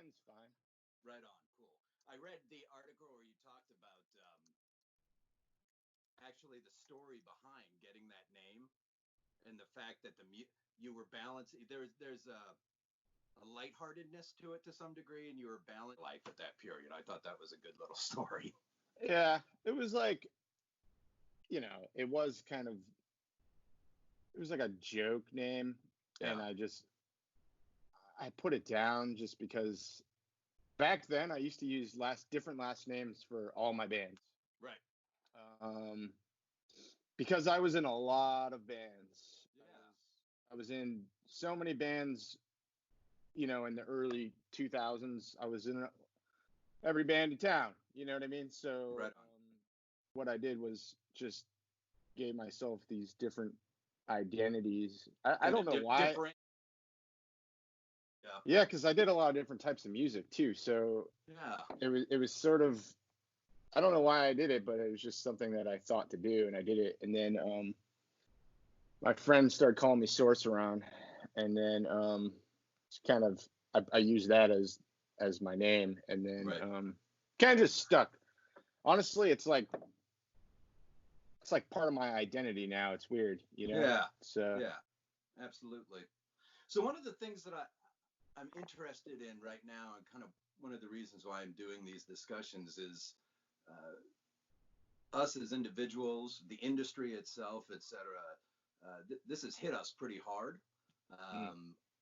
Ken's fine. Right on. Cool. I read the article where you talked about actually the story behind getting that name and the fact that you were balanced. There's a lightheartedness to it to some degree, and you were balanced life at that period. I thought that was a good little story. Yeah, it was like, it was like a joke name, and Yeah. I put it down just because back then I used to use different last names for all my bands. Right. Um, because I was in a lot of bands. Yeah. I was in so many bands, in the early 2000s. I was in every band in town. You know what I mean? So Right. what I did was just gave myself these different identities. I don't know why. Different. Yeah. Yeah, because I did a lot of different types of music too. So yeah, it was sort of, I don't know why I did it, but it was just something that I thought to do, and I did it. And then my friends started calling me Sorceron, and then it's kind of I used that as my name, and then right. kind of just stuck. Honestly, it's like part of my identity now. It's weird, Yeah. So yeah, absolutely. So one of the things that I'm interested in right now, and kind of one of the reasons why I'm doing these discussions, is us as individuals, the industry itself, etc. This has hit us pretty hard.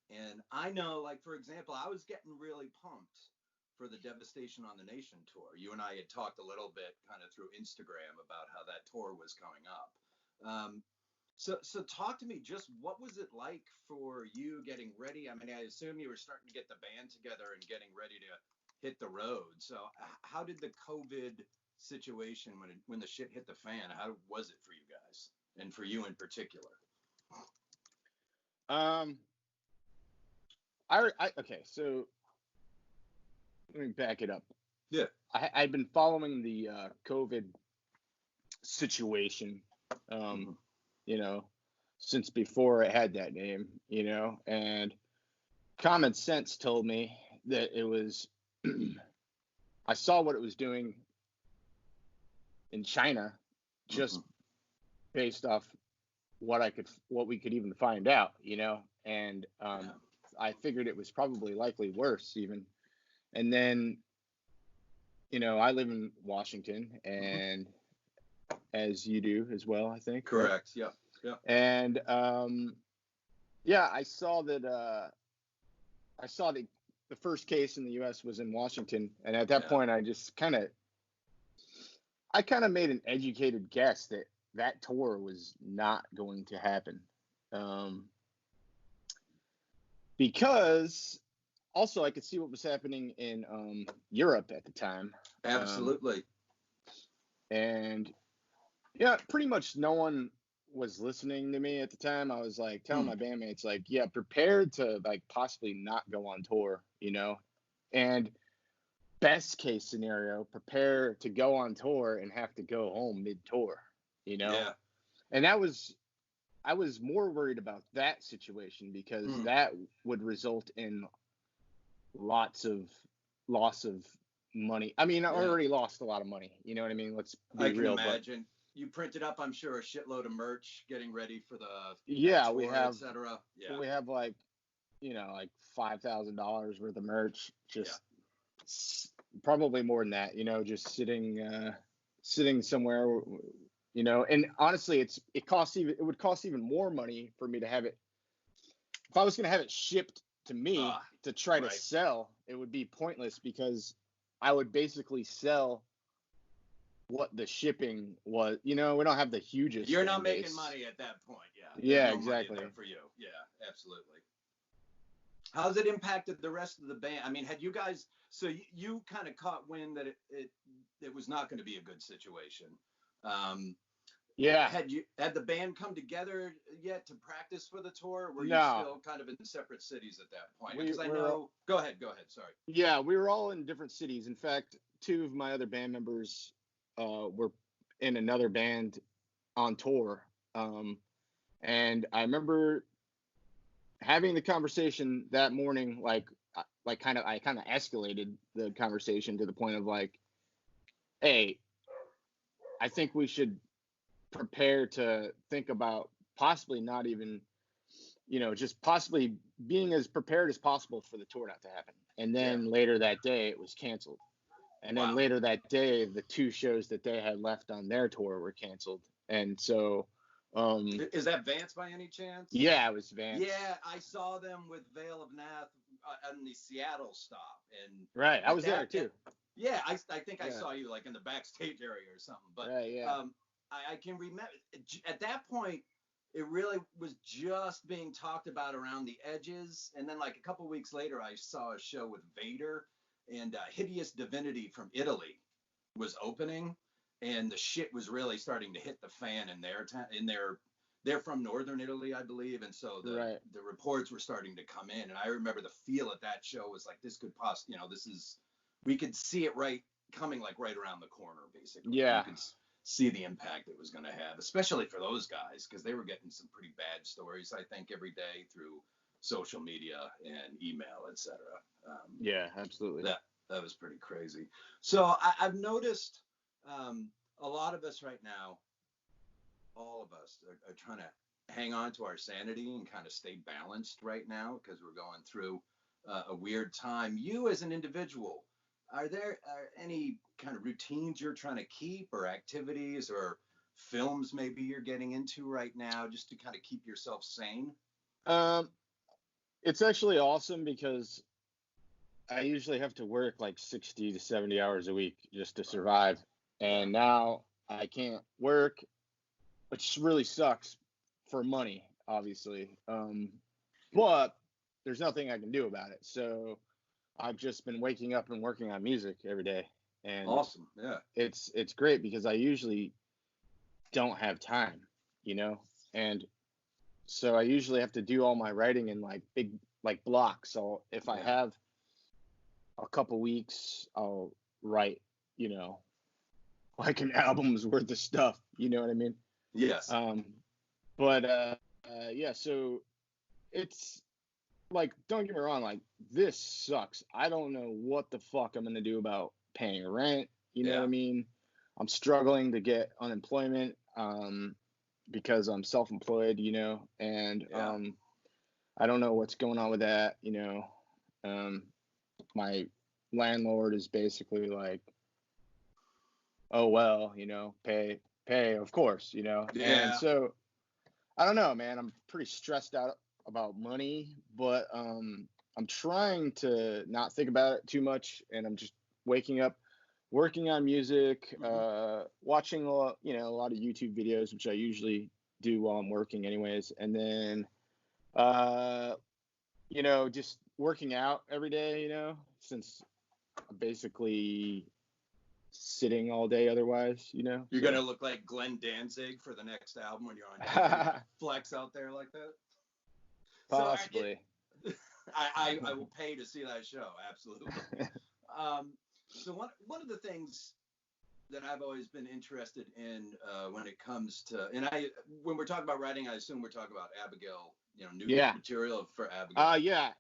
And I know, like, for example, I was getting really pumped for the Devastation on the Nation tour. You and I had talked a little bit kind of through Instagram about how that tour was coming up. So talk to me, just what was it like for you getting ready? I mean, I assume you were starting to get the band together and getting ready to hit the road. So how did the COVID situation, when the shit hit the fan, how was it for you guys, and for you in particular? Okay, so let me back it up. Yeah. I've been following the COVID situation, since before it had that name, and common sense told me that it was, I saw what it was doing in China just based off what we could even find out, and I figured it was probably likely worse even. And then, I live in Washington, and as you do as well, I think. Correct. Right? Yeah. And I saw that. I saw the first case in the U.S. was in Washington, and at that point, I kind of made an educated guess that tour was not going to happen, because also I could see what was happening in Europe at the time. Absolutely. And pretty much no one was listening to me at the time. I was like telling my bandmates, like, prepared to like possibly not go on tour, and best case scenario, prepare to go on tour and have to go home mid-tour, Yeah. And I was more worried about that situation because that would result in lots of loss of money. I mean, I already lost a lot of money. You know what I mean? Let's be real. I can imagine. You printed up, I'm sure, a shitload of merch getting ready for the tour, we have, etc. Yeah, we have like $5,000 worth of merch, just probably more than that. Just sitting somewhere. And honestly, it would cost even more money for me to have it. If I was going to have it shipped to me to try to sell, it would be pointless because I would basically sell what the shipping was. We don't have the hugest. You're not making money at that point. Yeah. Yeah, exactly. For you. Yeah, absolutely. How's it impacted the rest of the band? I mean, had you guys? So you kind of caught wind that it was not going to be a good situation. Had the band come together yet to practice for the tour? Or were you still kind of in separate cities at that point? Because I know. Go ahead. Sorry. Yeah, we were all in different cities. In fact, two of my other band members were in another band on tour, and I remember having the conversation that morning, like like I kind of escalated the conversation to the point of like, hey, I think we should prepare to think about possibly not even, just possibly being as prepared as possible for the tour not to happen. And then later that day it was canceled. And then later that day, the 2 shows that they had left on their tour were canceled. And so, is that Vance by any chance? Yeah, it was Vance. Yeah, I saw them with Veil of Nath on the Seattle stop, and right, I was there too. Yeah, I think I saw you like in the backstage area or something. But I can remember at that point, it really was just being talked about around the edges. And then like a couple weeks later, I saw a show with Vader, and Hideous Divinity from Italy was opening, and the shit was really starting to hit the fan in their town. They're from northern Italy, I believe, and so the reports were starting to come in. And I remember the feel at that show was like, this could possibly, we could see it coming like right around the corner, basically. Yeah. You could see the impact it was going to have, especially for those guys, because they were getting some pretty bad stories, I think, every day through social media and email, etc. Yeah, absolutely. That was pretty crazy. So I've noticed a lot of us right now, all of us are trying to hang on to our sanity and kind of stay balanced right now because we're going through a weird time. You as an individual, are there any kind of routines you're trying to keep, or activities or films maybe you're getting into right now just to kind of keep yourself sane? It's actually awesome because I usually have to work like 60 to 70 hours a week just to survive. And now I can't work, which really sucks for money, obviously. But there's nothing I can do about it. So I've just been waking up and working on music every day. And awesome. Yeah. It's great because I usually don't have time, and so I usually have to do all my writing in like big, like blocks. So if I have a couple weeks, I'll write, like an album's worth of stuff. You know what I mean? Yes. So it's like, don't get me wrong, like this sucks. I don't know what the fuck I'm gonna do about paying rent. You know what I mean? I'm struggling to get unemployment because I'm self-employed, and I don't know what's going on with that. My landlord is basically like, oh well, pay, of course, And so I don't know, man. I'm pretty stressed out about money, but I'm trying to not think about it too much, and I'm just waking up, working on music, watching a lot of YouTube videos, which I usually do while I'm working anyways, and then just working out every day, since I'm basically sitting all day otherwise, You're gonna look like Glenn Danzig for the next album when you're on flex out there like that. Possibly. So I will pay to see that show, absolutely. So one of the things that I've always been interested in when it comes to, when we're talking about writing, I assume we're talking about Abigail, new material for Abigail.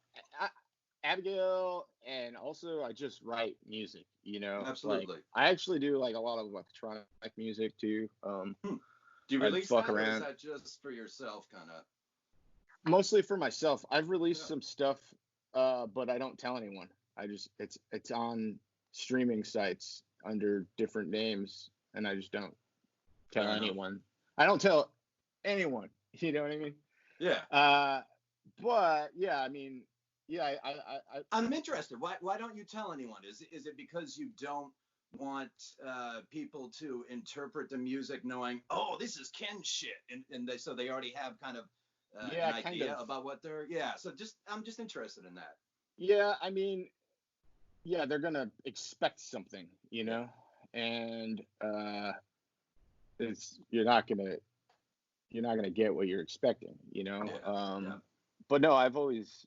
Abigail, and also I just write music, Absolutely. Like, I actually do like a lot of electronic music too. Do you release that, or is that just for yourself, kind of? Mostly for myself. I've released some stuff, but I don't tell anyone. It's on streaming sites under different names, and I just don't tell anyone. I don't tell anyone. You know what I mean? Yeah. But yeah, I mean, I'm interested. Why don't you tell anyone? Is it because you don't want people to interpret the music knowing, oh, this is Ken's shit, and so they already have kind of an idea about what they're so I'm just interested in that. Yeah, I mean, they're gonna expect something, and you're not gonna get what you're expecting, But no, I've always,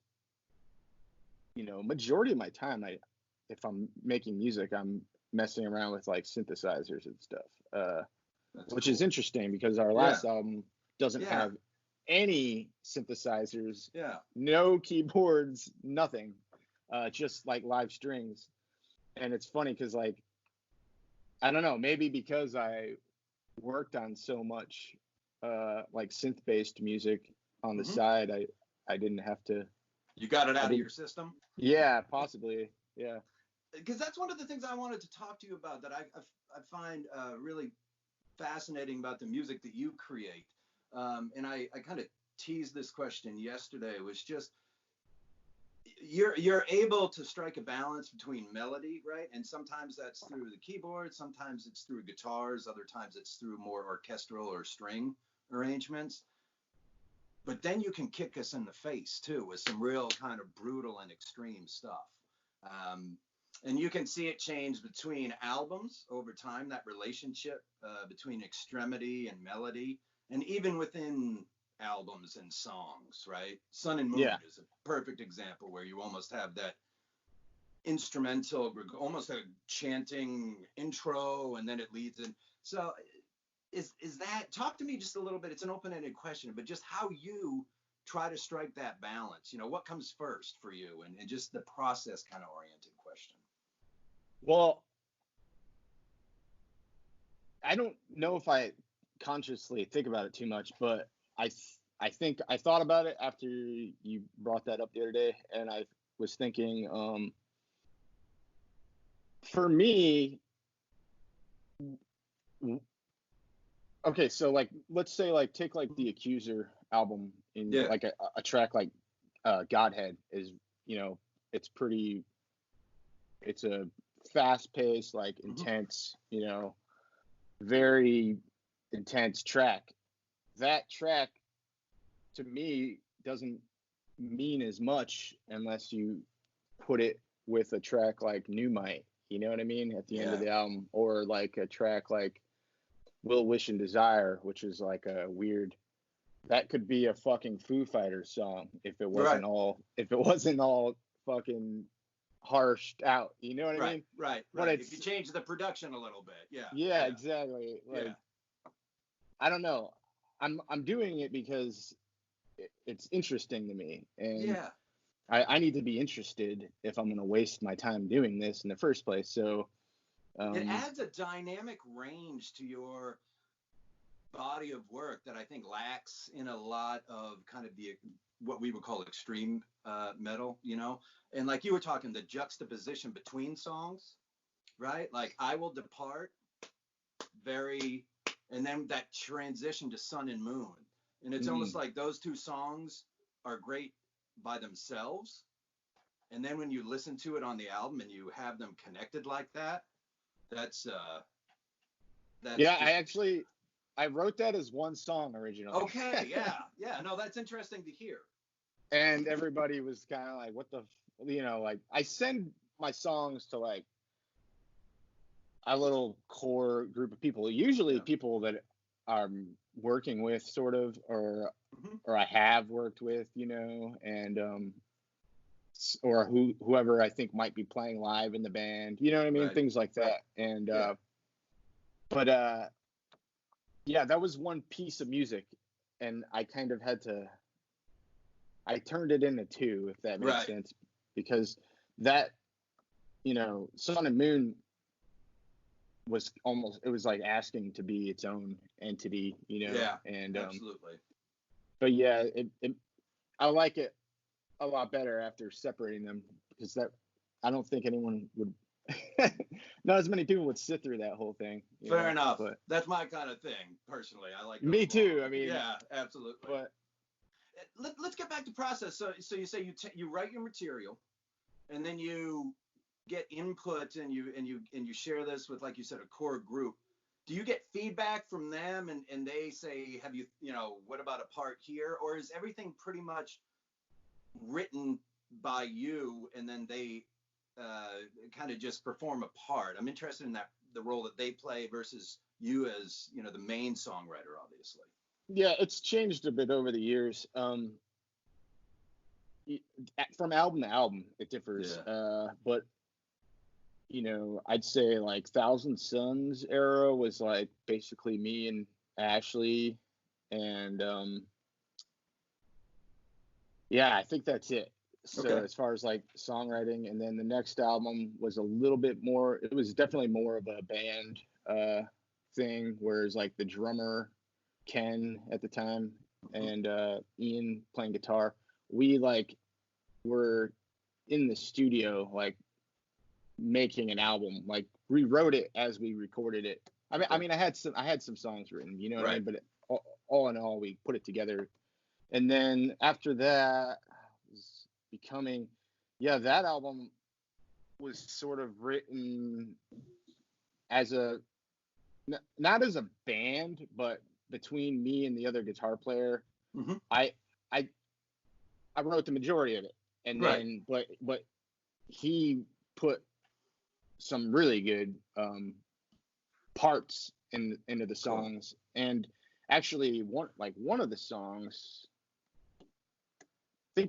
majority of my time, if I'm making music, I'm messing around with like synthesizers and stuff, which is interesting because our last album doesn't have any synthesizers, no keyboards, nothing. just like live strings. And it's funny because like, I don't know, maybe because I worked on so much like synth-based music on the side, I didn't have to. You got it out of your system? Yeah, possibly. Yeah. Because that's one of the things I wanted to talk to you about that I find really fascinating about the music that you create. And I kind of teased this question yesterday, was just you're able to strike a balance between melody, right? And sometimes that's through the keyboard, sometimes it's through guitars, other times it's through more orchestral or string arrangements. But then you can kick us in the face too with some real kind of brutal and extreme stuff. And you can see it change between albums over time, that relationship between extremity and melody, and even within albums and songs, right? Sun and Moon is a perfect example where you almost have that instrumental, almost a chanting intro, and then it leads in. So is that, talk to me just a little bit, it's an open-ended question, but just how you try to strike that balance, what comes first for you, and just the process kind of oriented question. Well, I don't know if I consciously think about it too much, but I think I thought about it after you brought that up the other day, and I was thinking, for me, okay, so like let's say like take like the Accuser album in like a track like Godhead is, it's a fast paced, like intense, very intense track. That track to me doesn't mean as much unless you put it with a track like New Might, you know what I mean, at the end of the album, or like a track like Will, Wish, and Desire, which is like a weird, that could be a fucking Foo Fighters song if it wasn't all fucking harshed out, you know what I mean? Right. If you change the production a little bit, yeah, exactly. Like, I don't know. I'm doing it because it's interesting to me, and I need to be interested if I'm going to waste my time doing this in the first place. So it adds a dynamic range to your body of work that I think lacks in a lot of kind of the what we would call extreme metal, and like you were talking, the juxtaposition between songs, right? Like I Will Depart, and then that transition to Sun and Moon, and it's almost like those two songs are great by themselves, and then when you listen to it on the album and you have them connected like that, that's I wrote that as one song originally. Okay, yeah, no, that's interesting to hear. And everybody was kind of like, what the, like I send my songs to like a little core group of people, usually people that I'm working with sort of, or I have worked with, and or whoever I think might be playing live in the band, you know what I mean? Things like that. And but that was one piece of music, and I kind of had to, I turned it into two, if that makes sense, because that, Sun and Moon was almost, it was like asking to be its own entity, and absolutely. But yeah, I like it a lot better after separating them, because that, I don't think anyone would not as many people would sit through that whole thing. Fair enough. But that's my kind of thing, personally. I like me too. I mean, yeah, absolutely. But let's get back to process. So you say you write your material, and then you get input, and you share this with, like you said, a core group. Do you get feedback from them, and they say, have you, what about a part here, or is everything pretty much written by you, and then they kind of just perform a part? I'm interested in the role that they play versus you as, the main songwriter, obviously. Yeah, it's changed a bit over the years. From album to album, it differs. But I'd say like Thousand Suns era was like basically me and Ashley, and I think that's it. So Okay. as far as like songwriting, and then the next album was a little bit more. It was definitely more of a band thing, whereas like the drummer Ken at the time and Ian playing guitar, we like were in the studio like making an album, like rewrote it as we recorded it. I had some songs written, you know what I mean, but all in all, we put it together. And then after that was becoming, that album was sort of written as not as a band, but between me and the other guitar player. Mm-hmm. I wrote the majority of it, and then but he put some really good parts into the songs. And actually one of the songs, I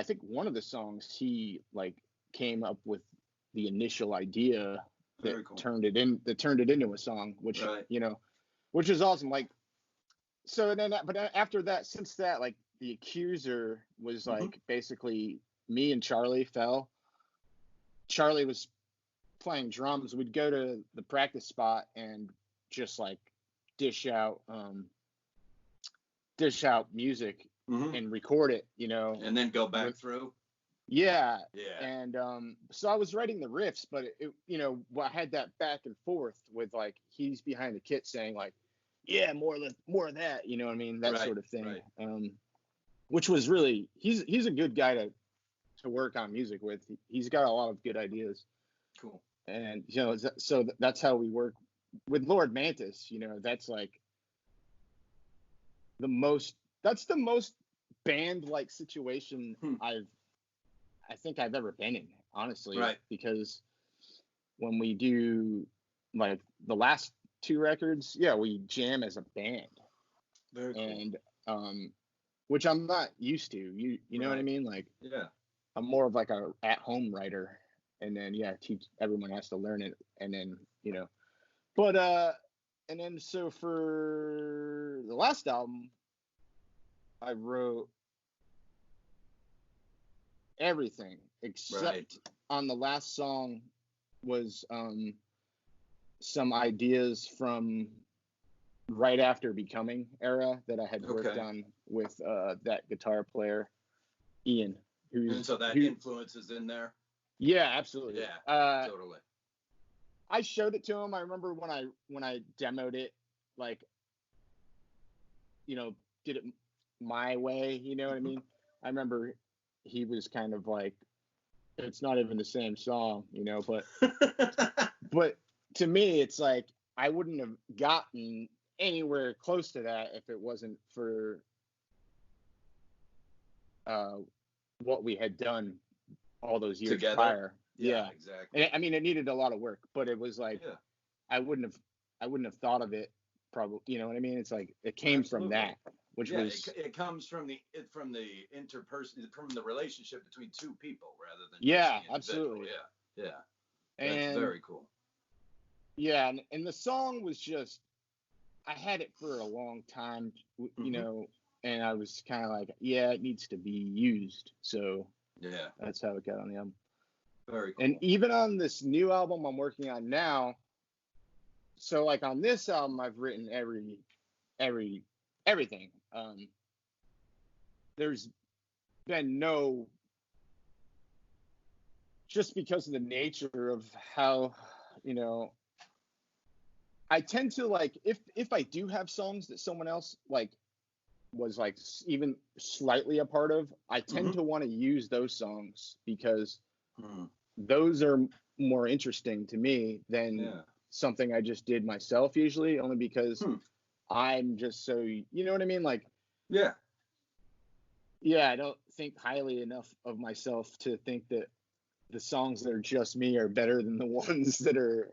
think one of the songs he like came up with the initial idea that turned it into a song, which which is awesome. Like, so then but after that, since that, like the Accuser was like basically me and Charlie fell. Charlie was playing drums. We'd go to the practice spot and just like dish out music and record it, and then go back through. Yeah. And so I was writing the riffs, but I had that back and forth with like he's behind the kit saying like, yeah, more of that, you know what I mean, that sort of thing. Which was really, he's a good guy to work on music with. He's got a lot of good ideas. Cool. And so that's how we work with Lord Mantis. That's like the most band like situation I think I've ever been in, honestly. Because when we do like the last two records, we jam as a band. Very cool. And which I'm not used to. You know what I mean? Like, I'm more of like a at-home writer, and then everyone has to learn it, and then but and then so for the last album, I wrote everything except on the last song was some ideas from right after Becoming era that I had worked on with that guitar player Ian, and so that influence is in there. Yeah, absolutely. Yeah, totally. I showed it to him. I remember when I demoed it, like, did it my way, you know what I mean? I remember he was kind of like, it's not even the same song, but but to me, it's like I wouldn't have gotten anywhere close to that if it wasn't for what we had done all those years together. Prior. Yeah, exactly. I mean, it needed a lot of work, but it was like I wouldn't have thought of it probably. You know what I mean? It's like it came from that, which was it comes from the interperson, from the relationship between two people rather than absolutely. Yeah. That's very cool. Yeah, and the song was just, I had it for a long time, and I was kind of like, it needs to be used. So that's how it got on the album. Very cool. And even on this new album I'm working on now, so like on this album I've written everything. There's been no, just because of the nature of how, I tend to like, if I do have songs that someone else like was like even slightly a part of, I tend to want to use those songs because those are more interesting to me than something I just did myself, usually, only because I'm just so, you know what I mean? Like, I don't think highly enough of myself to think that the songs that are just me are better than the ones that are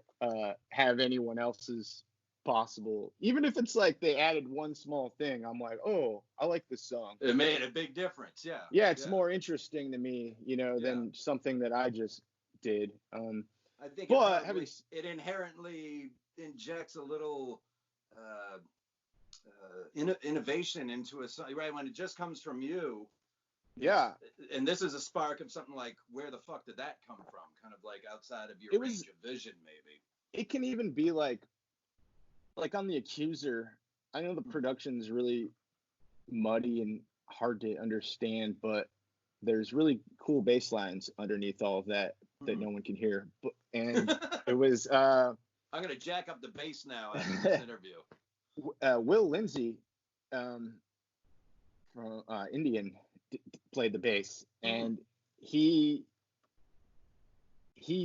have anyone else's possible. Even if it's like they added one small thing, I'm like, oh, I like this song. It made a big difference. It's more interesting to me, than something that I just did. I think it inherently injects a little innovation into a song, right? When it just comes from you, Yeah. And this is a spark of something like, where the fuck did that come from? Kind of like outside of your range of vision, maybe. It can even be like on The Accuser. I know the production's really muddy and hard to understand, but there's really cool bass lines underneath all of that no one can hear. And it was I'm gonna jack up the bass now after this interview. Will Lindsay from Indian played the bass, and he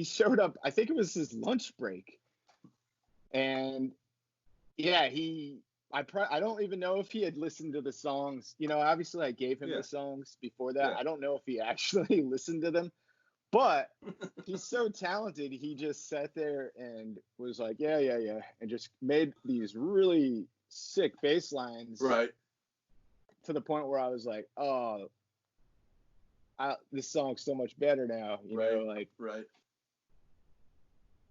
showed up. I think it was his lunch break, and yeah, I don't even know if he had listened to the songs. You know, obviously I gave him the songs before that. I don't know if he actually listened to them, but he's so talented. He just sat there and was like, yeah, and just made these really sick bass lines. Right. To the point where I was like, oh, this song's so much better now. You know, like,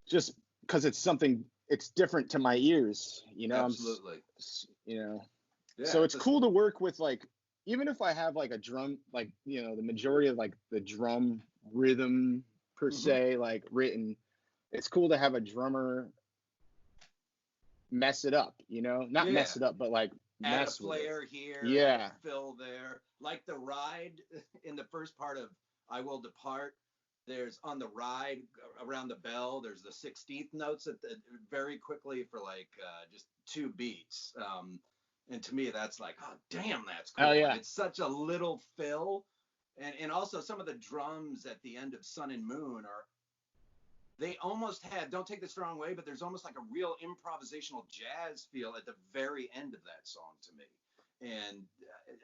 just because it's different to my ears, you know. Absolutely. You know, so it's cool to work with, like, even if I have like a drum, like, you know, the majority of like the drum rhythm per se, like written, it's cool to have a drummer mess it up, you know, not mess it up, but like add a flair here, fill there. Like the ride in the first part of I Will Depart, there's on the ride around the bell, there's the 16th notes very quickly for like just 2 beats. And to me, that's like, oh, damn, that's cool. Oh, yeah. And it's such a little fill. And also some of the drums at the end of Sun and Moon they almost had, don't take this the wrong way, but there's almost like a real improvisational jazz feel at the very end of that song to me. And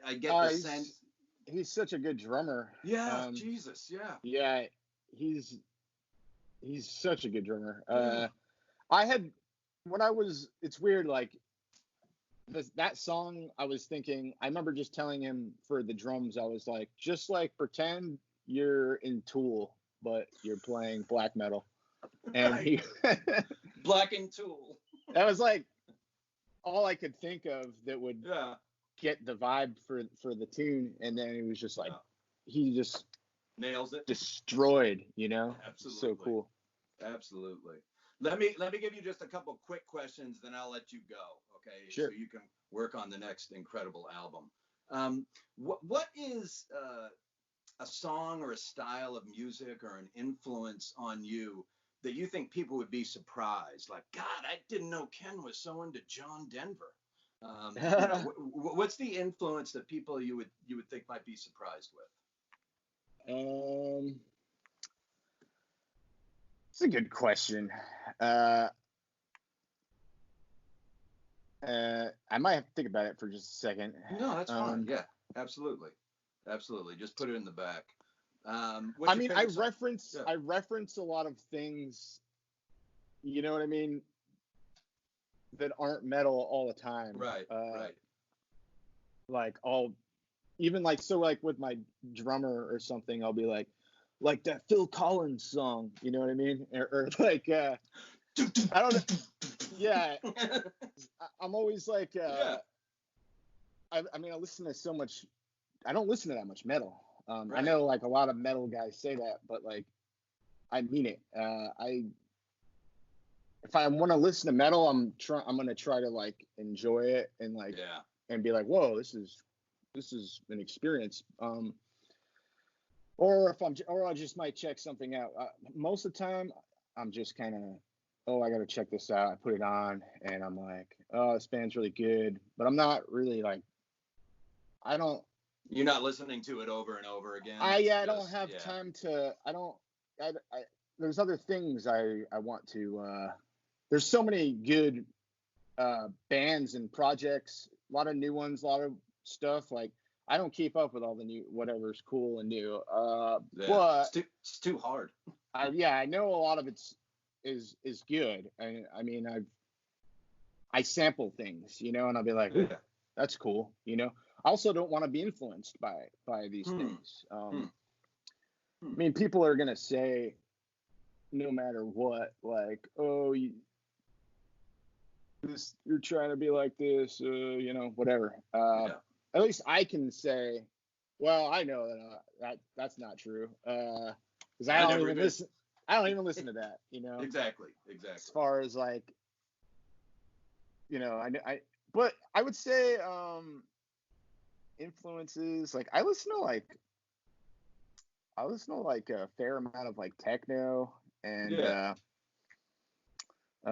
I get the sense. He's such a good drummer. Yeah, Jesus, yeah. Yeah, he's such a good drummer. It's weird, like, that song, I was thinking, I remember just telling him for the drums, I was like, just like pretend you're in Tool, but you're playing black metal. And he Black and Tool. That was like all I could think of that would get the vibe for the tune. And then he was just like, he just nails it, destroyed, you know. Absolutely. So cool. Absolutely. Let me give you just a couple quick questions, then I'll let you go. Okay. Sure. So you can work on the next incredible album. What is a song or a style of music or an influence on you that you think people would be surprised? Like, God, I didn't know Ken was so into John Denver. You know, what's the influence that people you would think might be surprised with? It's a good question. I might have to think about it for just a second. No, that's fine. Yeah, absolutely. Just put it in the back. I mean, I reference a lot of things, you know what I mean, that aren't metal all the time. Right. Like even like, so like with my drummer or something, I'll be like that Phil Collins song, you know what I mean? Or like, I don't know. Yeah. I'm always like, I mean, I listen to so much, I don't listen to that much metal. I know like a lot of metal guys say that, but like, I mean it. If I want to listen to metal, I'm going to try to like enjoy it and like, and be like, whoa, this is an experience. Or I just might check something out. Most of the time I'm just kind of, I got to check this out. I put it on and I'm like, oh, this band's really good, but I'm not really like, You're not listening to it over and over again. I don't have time to. There's other things I want to. There's so many good bands and projects. A lot of new ones. A lot of stuff. Like, I don't keep up with all the new whatever's cool and new. But it's too hard. I know a lot of it's is good. I mean, I sample things, you know, and I'll be like, that's cool, you know. I also don't want to be influenced by these things. I mean, people are gonna say, no matter what, like, oh, you're trying to be like this, you know, whatever. At least I can say, Well, I know that's not true. Because I never even listen. I don't even listen to that. You know. Exactly. As far as like, you know, but I would say influences, like I listen to a fair amount of like techno and Yeah. I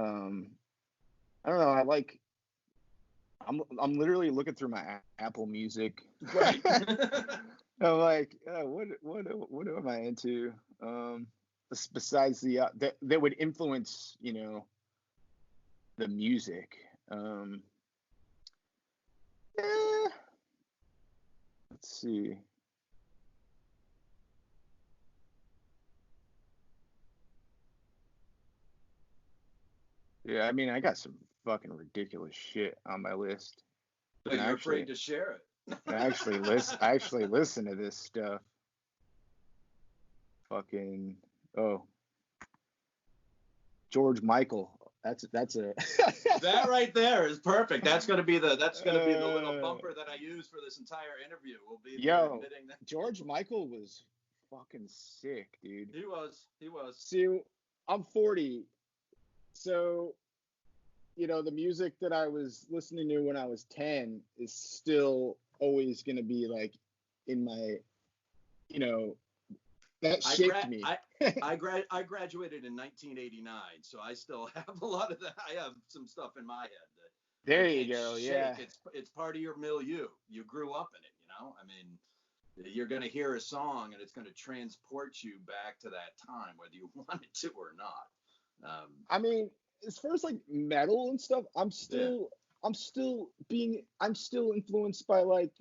don't know. I'm literally looking through my Apple Music. Right. I'm like, what am I into? Besides that would influence, you know, the music. Eh, let's see. Yeah, I mean, I got some fucking ridiculous shit on my list. So And you're afraid to share it. I actually listen to this stuff. Fucking George Michael. That's a That right there is perfect. That's gonna be the little bumper that I use for this entire interview. Will be admitting that George Michael was fucking sick, dude. He was. See, I'm 40, so you know the music that I was listening to when I was 10 is still always gonna be like in my, you know, that shaped me. I graduated in 1989, so I still have a lot of that. I have some stuff in my head that there you go. shake. Yeah, it's part of your milieu. You grew up in it, you know. I mean, you're gonna hear a song and it's gonna transport you back to that time, whether you want it to or not. I mean, as far as like metal and stuff, I'm still influenced by like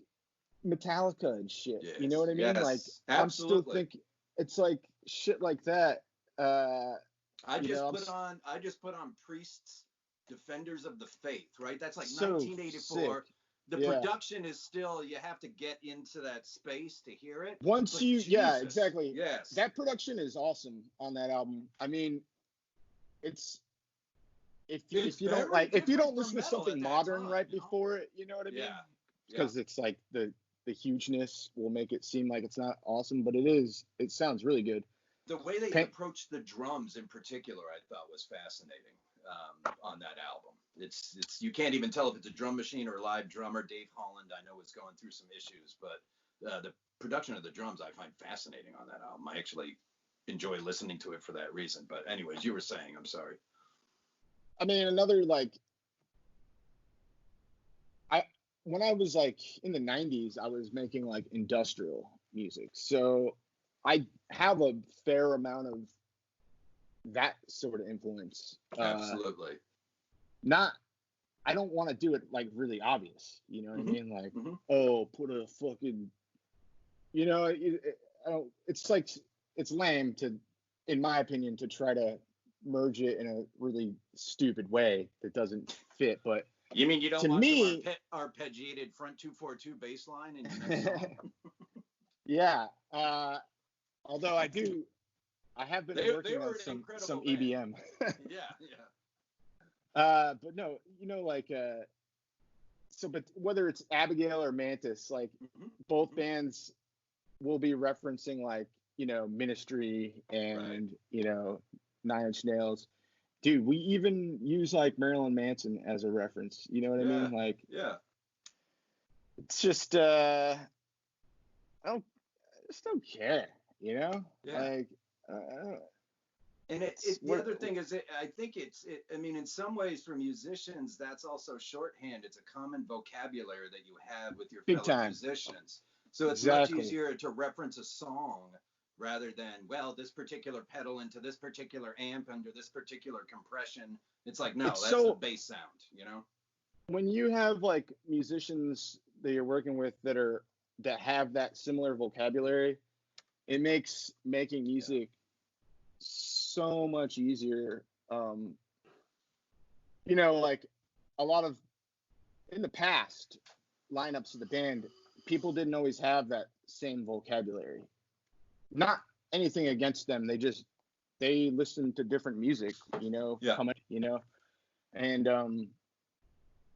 Metallica and shit. Yes, You know what I mean? yes, Like absolutely. I'm still thinking it's like shit like that. I just put on Priest's Defenders of the Faith, right? That's like 1984. Sick. The production is still, you have to get into that space to hear it. Yeah, exactly. Yes. That production is awesome on that album. I mean, it's if you don't listen to something modern right before it, you know what I mean? Because it's like the hugeness will make it seem like it's not awesome, but it is. It sounds really good. The way they approached the drums in particular, I thought was fascinating on that album. It's you can't even tell if it's a drum machine or a live drummer. Dave Holland, I know, is going through some issues, but the production of the drums I find fascinating on that album. I actually enjoy listening to it for that reason. But anyways, you were saying, I'm sorry. I mean, another like, when I was like in the 90s, I was making like industrial music. So I have a fair amount of that sort of influence. Absolutely. I don't want to do it like really obvious. You know what I mean? Like, put a fucking, you know, I don't, it's like, it's lame to, in my opinion, to try to merge it in a really stupid way that doesn't fit. But you mean you don't want some arpeggiated front 2/4/2 bass line in your next song? Yeah. Although I have been working on some EBM. But no, you know, like, but whether it's Abigail or Mantis, like both bands will be referencing like, you know, Ministry and, you know, Nine Inch Nails. Dude, we even use like Marilyn Manson as a reference. You know what I mean? Like, it's just, I just don't care, you know? Like, and the other thing is, I think I mean, in some ways for musicians, that's also shorthand. It's a common vocabulary that you have with your fellow musicians. So it's much easier to reference a song rather than, well, this particular pedal into this particular amp under this particular compression. It's like, no, that's the bass sound, you know? When you have like musicians that you're working with that have that similar vocabulary, it makes making music so much easier. You know, like a lot of, in the past, lineups of the band, people didn't always have that same vocabulary. Not anything against them. They listen to different music, you know, you know, and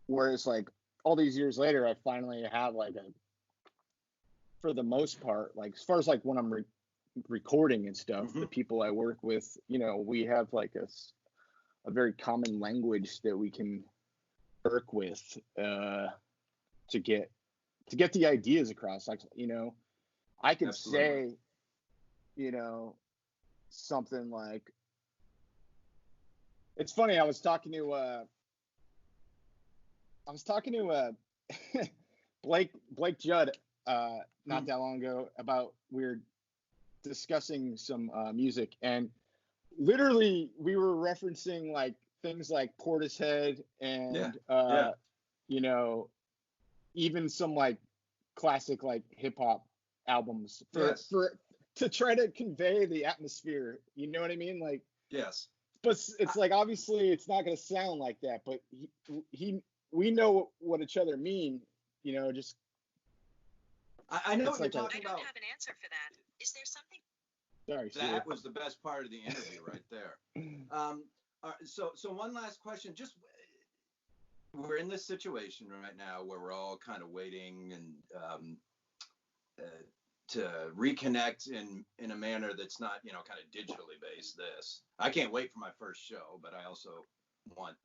whereas like all these years later, I finally have like for the most part, like as far as like when I'm recording and stuff, Mm-hmm. the people I work with, we have like a very common language that we can work with to get the ideas across. Like, I could Absolutely. say, something like, it's funny. I was talking to Blake Judd not that long ago about we were discussing some music, and literally we were referencing like things like Portishead and Yeah. even some like classic like hip hop albums for Yes. to try to convey the atmosphere. You know what I mean? Like, Yes. but it's like obviously it's not going to sound like that, but we know what each other mean. Just I know it's what like you're talking about. I don't have an answer for that. Is there something? Sorry, That was the best part of the interview right there. All right, so one last question. Just we're in this situation right now where we're all kind of waiting and to reconnect in a manner that's not, kind of digitally based. I can't wait for my first show, but I also want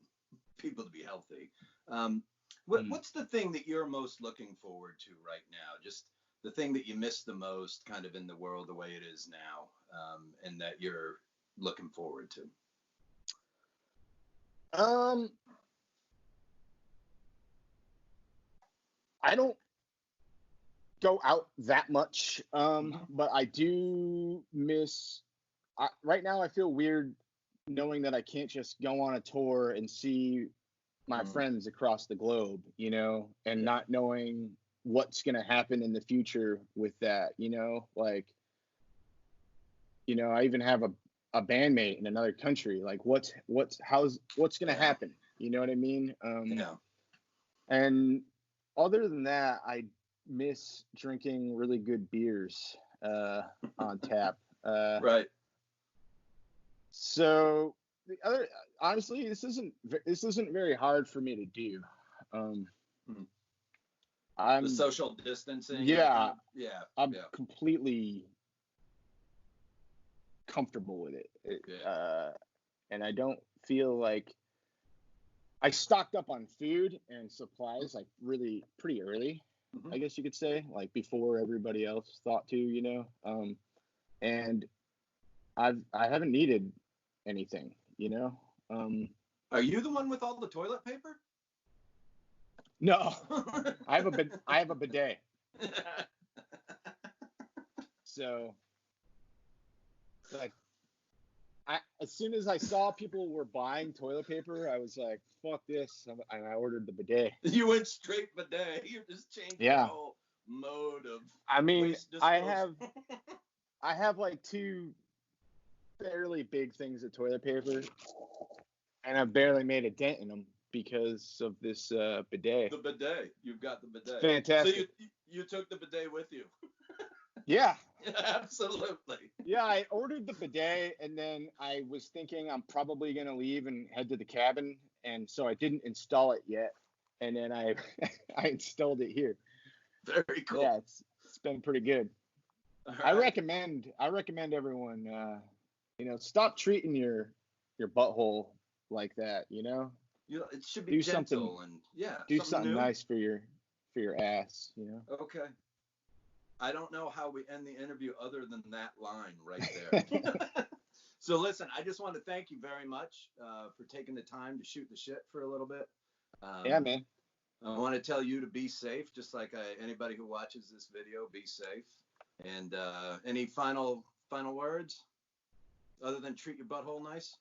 people to be healthy. What's the thing that you're most looking forward to right now? Just the thing that you miss the most kind of in the world the way it is now, and that you're looking forward to? I don't go out that much, but I do miss. Right now, I feel weird knowing that I can't just go on a tour and see my friends across the globe, and not knowing what's going to happen in the future with that, like, I even have a bandmate in another country. Like, what's going to happen? You know what I mean? And other than that, I miss drinking really good beers on tap. Right. So honestly, this isn't very hard for me to do. I'm the social distancing. Yeah. Yeah. I'm completely comfortable with it. And I don't feel like I stocked up on food and supplies like really pretty early, I guess you could say, like before everybody else thought to, and I haven't needed anything, Are you the one with all the toilet paper? No, I have a bidet. So, like, as soon as I saw people were buying toilet paper, I was like, "Fuck this!" and I ordered the bidet. You went straight bidet. You just changed the whole mode of. I mean, waste disposal. I have like two fairly big things of toilet paper, and I've barely made a dent in them because of this bidet. The bidet. You've got the bidet. Fantastic. So you took the bidet with you. Yeah. Absolutely. Yeah, I ordered the bidet, and then I was thinking I'm probably going to leave and head to the cabin, and so I didn't install it yet, and then I installed it here. Very cool. Yeah, it's been pretty good. Right. I recommend everyone, stop treating your butthole like that. It should be gentle and do something new. nice for your ass. Okay. I don't know how we end the interview other than that line right there. So listen, I just want to thank you very much for taking the time to shoot the shit for a little bit. Yeah, man. I want to tell you to be safe, just like anybody who watches this video, be safe. And any final words other than treat your butthole nice?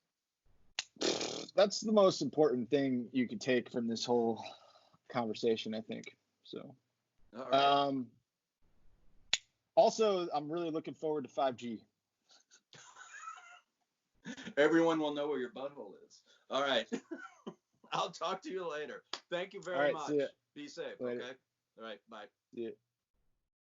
That's the most important thing you could take from this whole conversation, I think. So, all right. Also, I'm really looking forward to 5G. Everyone will know where your butthole is. All right. I'll talk to you later. Thank you very much. See ya. Be safe. Later. Okay. All right. Bye. See ya.